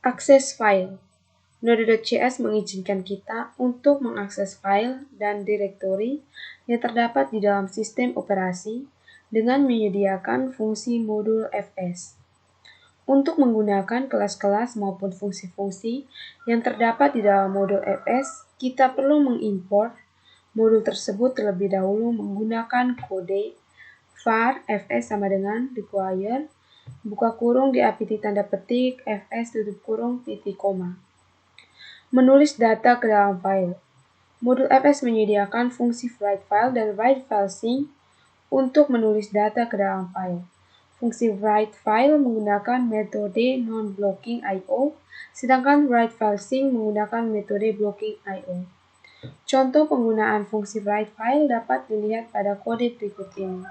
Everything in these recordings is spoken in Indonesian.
Akses file. Node.js mengizinkan kita untuk mengakses file dan direktori yang terdapat di dalam sistem operasi dengan menyediakan fungsi modul fs. Untuk menggunakan kelas-kelas maupun fungsi-fungsi yang terdapat di dalam modul fs, kita perlu mengimport modul tersebut terlebih dahulu menggunakan kode var fs sama dengan require buka kurung diakhiri tanda petik fs tutup kurung titik koma. Menulis data ke dalam file. Modul fs menyediakan fungsi write file dan write file sync untuk menulis data ke dalam file. Fungsi write file menggunakan metode non-blocking I/O, sedangkan write file sync menggunakan metode blocking I/O. Contoh penggunaan fungsi write file dapat dilihat pada kode berikut ini.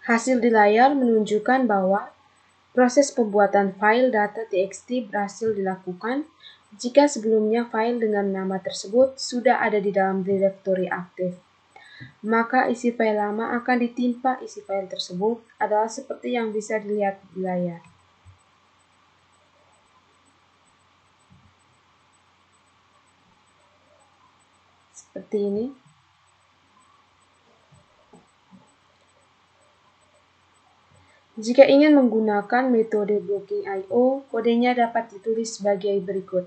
Hasil di layar menunjukkan bahwa proses pembuatan file data txt berhasil dilakukan jika sebelumnya file dengan nama tersebut sudah ada di dalam direktori aktif. Maka isi file lama akan ditimpa isi file tersebut adalah seperti yang bisa dilihat di layar. Seperti ini. Jika ingin menggunakan metode blocking I/O, kodenya dapat ditulis sebagai berikut.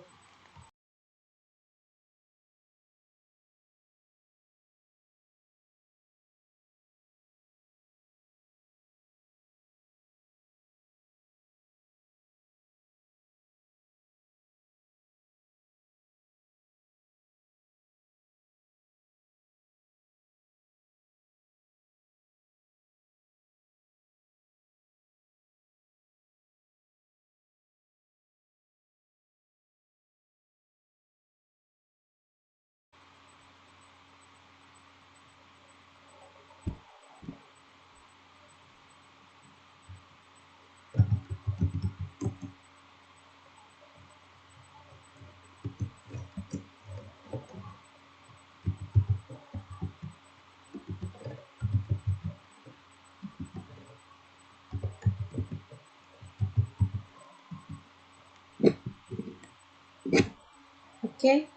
Oke,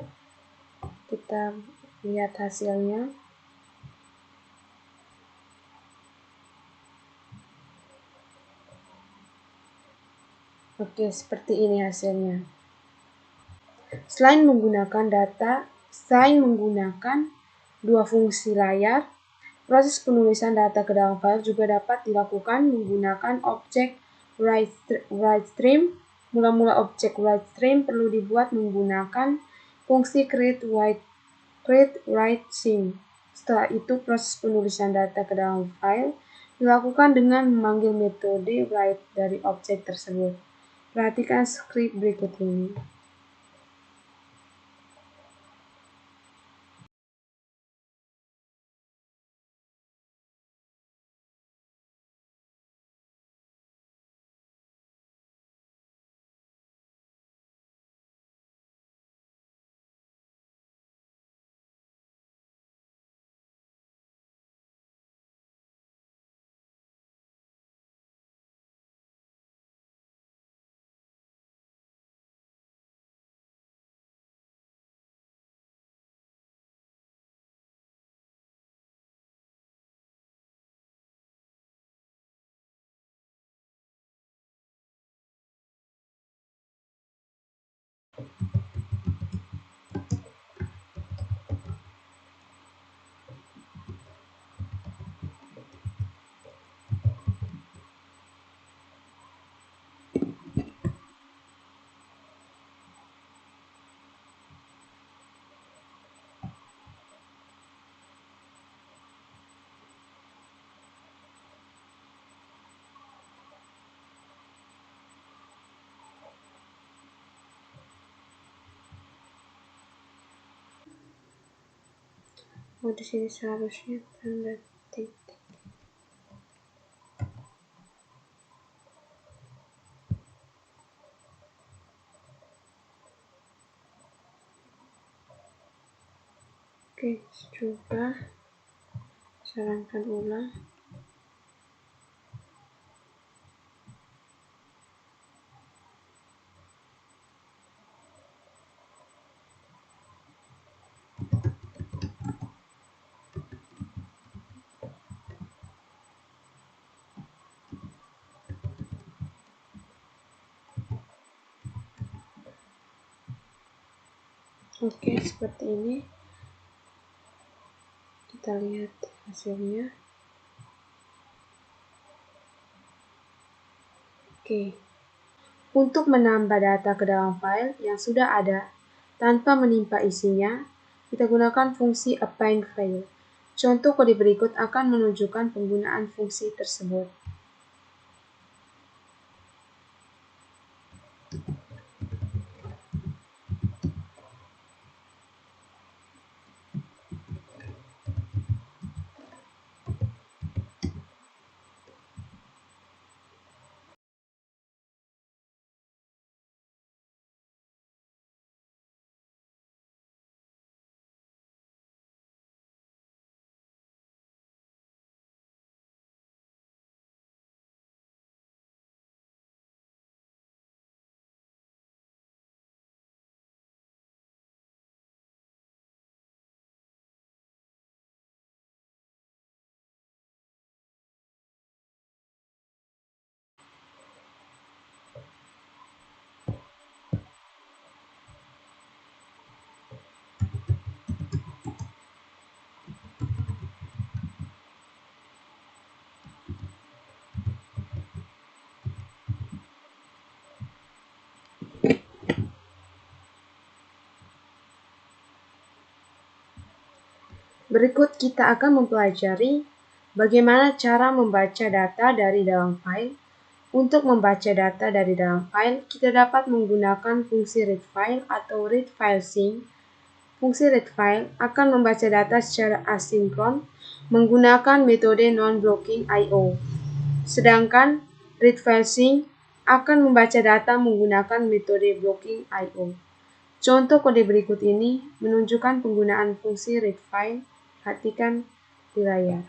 kita lihat hasilnya. Oke, seperti ini hasilnya. Selain menggunakan dua fungsi layar, proses penulisan data ke dalam file juga dapat dilakukan menggunakan objek WriteStream. Mula-mula objek WriteStream perlu dibuat menggunakan fungsi create_write_sync. Setelah itu, proses penulisan data ke dalam file dilakukan dengan memanggil metode write dari objek tersebut. Perhatikan skrip berikut ini. Oh, di sini seharusnya tanda titik. Oke, coba sarankan ulang. Oke, seperti ini. Kita lihat hasilnya. Oke. Untuk menambah data ke dalam file yang sudah ada tanpa menimpa isinya, kita gunakan fungsi append file. Contoh kode berikut akan menunjukkan penggunaan fungsi tersebut. Berikut kita akan mempelajari bagaimana cara membaca data dari dalam file. Untuk membaca data dari dalam file, kita dapat menggunakan fungsi read file atau read file sync. Fungsi read file akan membaca data secara asinkron menggunakan metode non-blocking I/O. Sedangkan read file sync akan membaca data menggunakan metode blocking I/O. Contoh kode berikut ini menunjukkan penggunaan fungsi read file. Perhatikan di layar.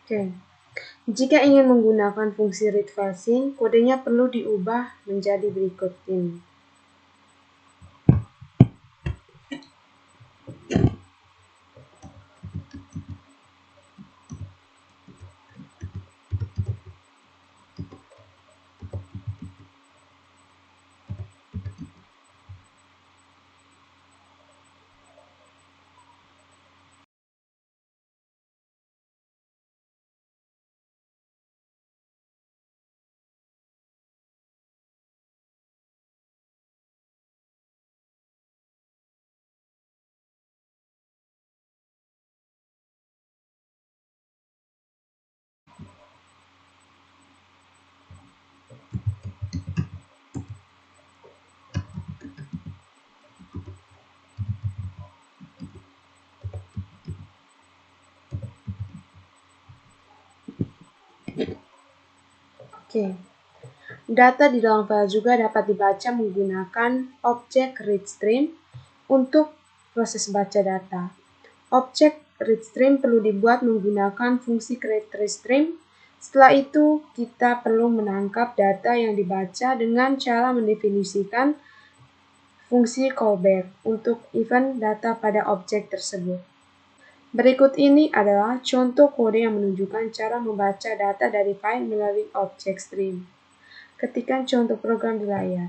Oke. Jika ingin menggunakan fungsi read file sync, kodenya perlu diubah menjadi berikut ini. Oke. Data di dalam file juga dapat dibaca menggunakan objek readStream untuk proses baca data. Objek readStream perlu dibuat menggunakan fungsi createReadStream. Setelah itu, kita perlu menangkap data yang dibaca dengan cara mendefinisikan fungsi callback untuk event data pada objek tersebut. Berikut ini adalah contoh kode yang menunjukkan cara membaca data dari file melalui objek stream. Ketikkan contoh program di layar.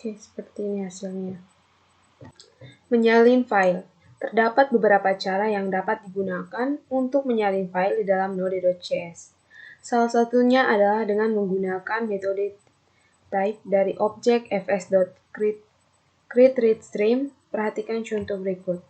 Oke, seperti ini hasilnya. Menyalin file. Terdapat beberapa cara yang dapat digunakan untuk menyalin file di dalam Node.js. Salah satunya adalah dengan menggunakan metode type dari objek fs.createReadStream. Perhatikan contoh berikut.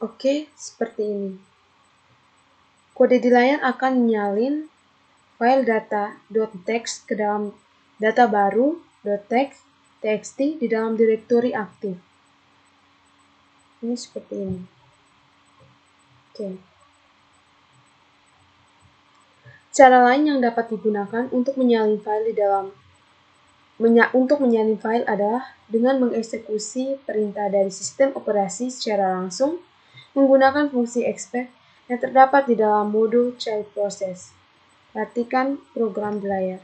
Oke, seperti ini. Kode di layar akan menyalin file data.txt ke dalam data baru.txt di dalam direktori aktif. Ini seperti ini. Oke. Cara lain yang dapat digunakan untuk menyalin file adalah dengan mengeksekusi perintah dari sistem operasi secara langsung menggunakan fungsi expect yang terdapat di dalam modul child process. Perhatikan program di layar.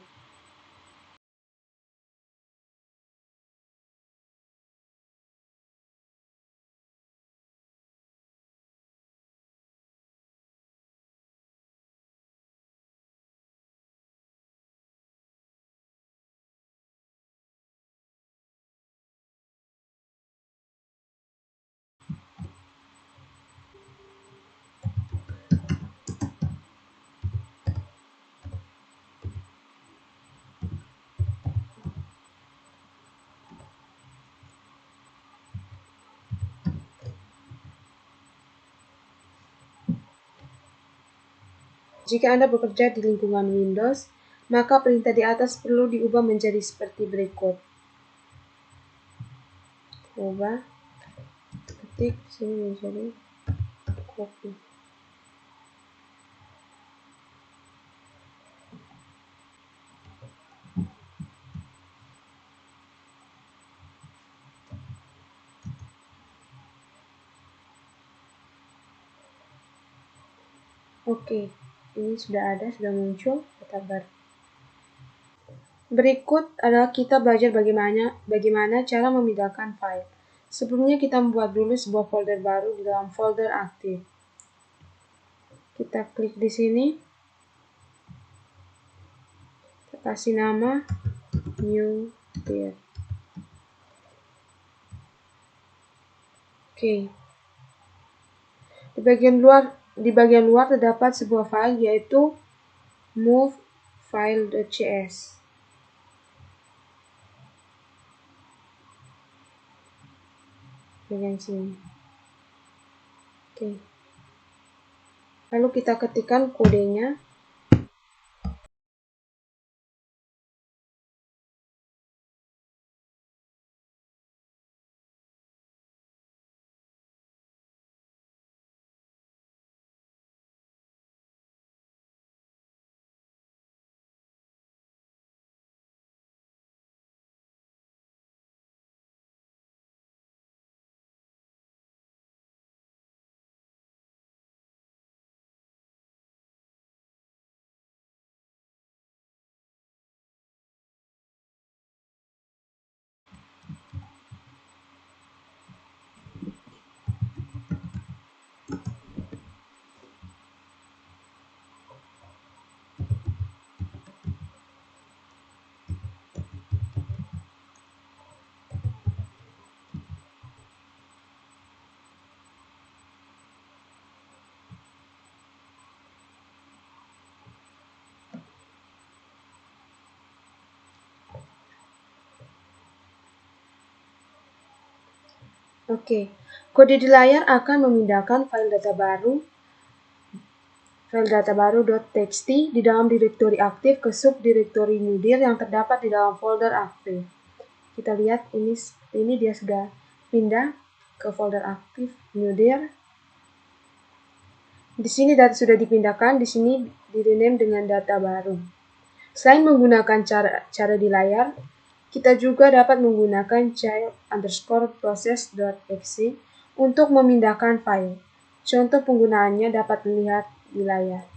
Jika Anda bekerja di lingkungan Windows, maka perintah di atas perlu diubah menjadi seperti berikut. Ubah, ketik sini menjadi copy. Oke, ini sudah muncul data baru. Berikut adalah kita belajar bagaimana cara memindahkan file. Sebelumnya kita membuat dulu sebuah folder baru di dalam folder aktif. Kita klik di sini. kasih nama new dir. Oke. Di bagian luar terdapat sebuah file yaitu move file.cs. Bagian sini. Oke. Lalu kita ketikkan kodenya. Oke, kode di layar akan memindahkan file data baru.txt di dalam direktori aktif ke subdirektori newdir yang terdapat di dalam folder aktif. Kita lihat ini dia sudah pindah ke folder aktif newdir. Di sini data sudah dipindahkan, di sini di-rename dengan data baru. Selain menggunakan cara di layar, kita juga dapat menggunakan child_process.exe untuk memindahkan file. Contoh penggunaannya dapat dilihat di layar.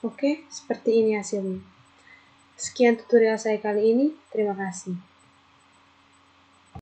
Oke, seperti ini hasilnya. Sekian tutorial saya kali ini. Terima kasih.